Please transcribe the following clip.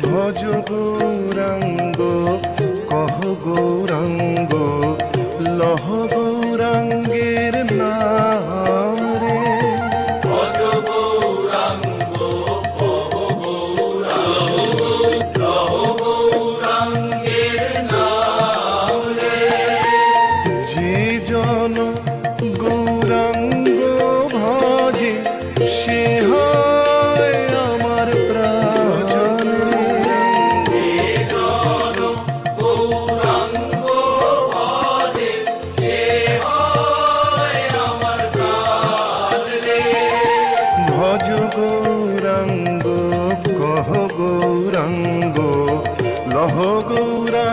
ভজ গৌরাঙ্গ কহ গৌরাঙ্গ লহ গৌরাঙ্গের নাম রে। ভজ গৌরাঙ্গ কহ গৌরাঙ্গ লহ গৌরাঙ্গের নাম রে। যে জন গৌরাঙ্গ ভজে সে হয় আমার প্রাণ রে। যে জন গৌরাঙ্গ ভজে সে হয় আমার প্রাণ রে। ভজ গৌরাঙ্গ কহ গৌরাঙ্গ লহ গৌরাঙ্গের